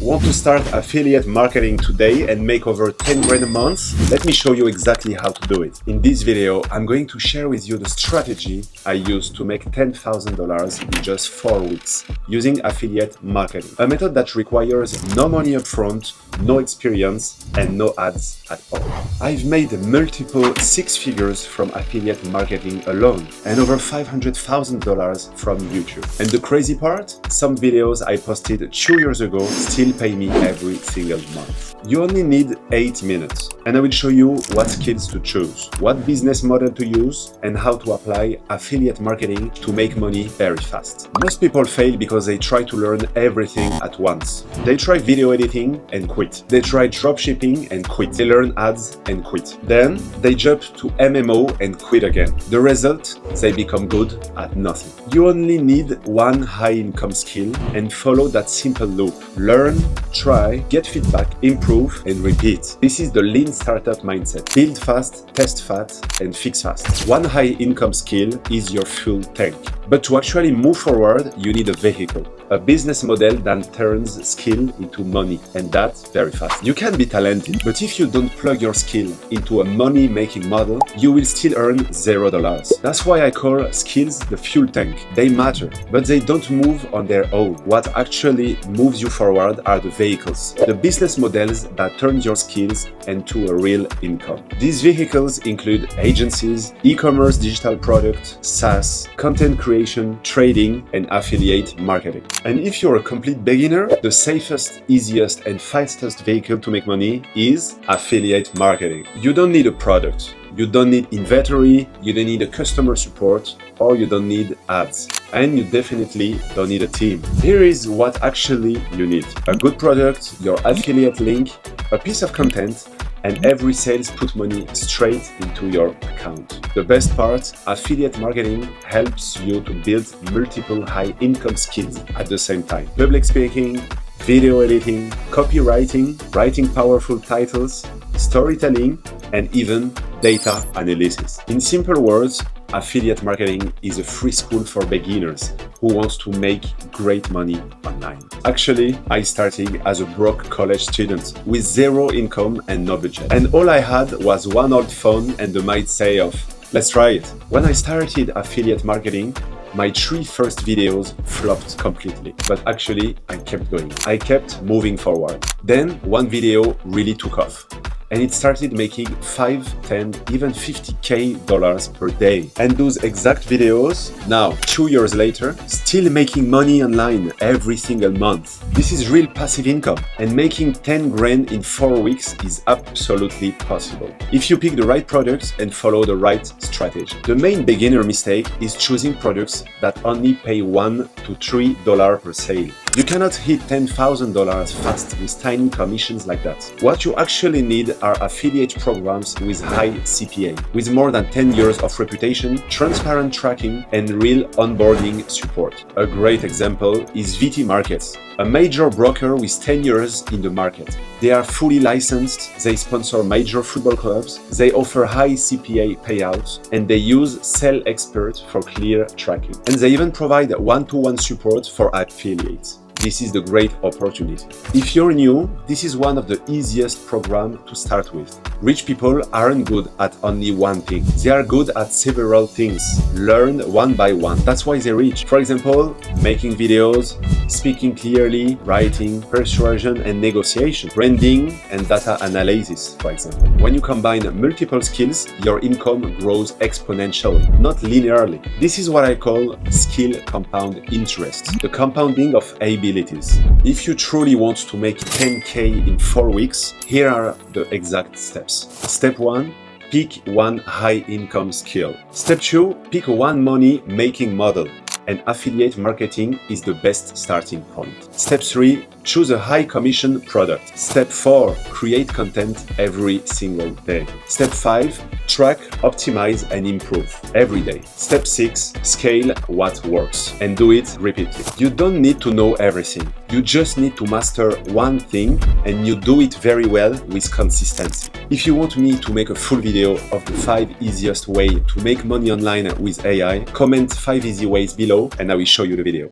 Want to start affiliate marketing today and make over 10 grand a month? Let me show you exactly how to do it. In this video, I'm going to share with you the strategy I used to make $10,000 in just 4 weeks using affiliate marketing. A method that requires no money upfront, no experience, and no ads at all. I've made multiple 6 figures from affiliate marketing alone and over $500,000 from YouTube. And the crazy part? Some videos I posted 2 years ago still pay me every single month. You only need 8 minutes, and I will show you what skills to choose, what business model to use, and how to apply affiliate marketing to make money very fast. Most people fail because they try to learn everything at once. They try video editing and quit. They try dropshipping and quit. They learn ads and quit. Then they jump to MMO and quit again. The result? They become good at nothing. You only need one high-income skill and follow that simple loop. Learn, try, get feedback, improve, and repeat. This is the lean startup mindset. Build fast, test fast, and fix fast. One high-income skill is your fuel tank. But to actually move forward, you need a vehicle, a business model that turns skill into money, and that's very fast. You can be talented, but if you don't plug your skill into a money-making model, you will still earn $0. That's why I call skills the fuel tank. They matter, but they don't move on their own. What actually moves you forward are the vehicles, the business models that turn your skills into a real income. These vehicles include agencies, e-commerce digital product, SaaS, content creation, trading, and affiliate marketing. And if you're a complete beginner, the safest, easiest, and fastest vehicle to make money is affiliate marketing. You don't need a product. You don't need inventory, you don't need a customer support, or you don't need ads. And you definitely don't need a team. Here is what actually you need. A good product, your affiliate link, a piece of content, and every sales put money straight into your account. The best part, affiliate marketing helps you to build multiple high-income skills at the same time. Public speaking, video editing, copywriting, writing powerful titles, storytelling, and even data analysis. In simple words, affiliate marketing is a free school for beginners who wants to make great money online. Actually, I started as a broke college student with zero income and no budget. And all I had was one old phone and the mindset of, let's try it. When I started affiliate marketing, my 3 first videos flopped completely, but actually I kept going. I kept moving forward. Then one video really took off. And it started making $5, $10, even $50K per day. And those exact videos, now 2 years later, still making money online every single month. This is real passive income, and making 10 grand in 4 weeks is absolutely possible if you pick the right products and follow the right strategy. The main beginner mistake is choosing products that only pay $1 to $3 per sale. You cannot hit $10,000 fast with tiny commissions like that. What you actually need are affiliate programs with high CPA, with more than 10 years of reputation, transparent tracking, and real onboarding support. A great example is VT Markets, a major broker with 10 years in the market. They are fully licensed, they sponsor major football clubs, they offer high CPA payouts, and they use sell experts for clear tracking. And they even provide one-to-one support for affiliates. This is the great opportunity. If you're new, this is one of the easiest programs to start with. Rich people aren't good at only one thing. They are good at several things, learned one by one. That's why they're rich. For example, making videos, speaking clearly, writing, persuasion and negotiation, branding and data analysis, for example. When you combine multiple skills, your income grows exponentially, not linearly. This is what I call skill compound interest, the compounding of abilities. If you truly want to make 10K in 4 weeks, here are the exact steps. Step 1, pick one high-income skill. Step 2, pick one money-making model, and affiliate marketing is the best starting point. Step 3, choose a high-commission product. Step 4, create content every single day. Step 5, track, optimize, and improve every day. Step 6, scale what works and do it repeatedly. You don't need to know everything. You just need to master one thing, and you do it very well with consistency. If you want me to make a full video of the 5 easiest ways to make money online with AI, comment 5 easy ways below and I will show you the video.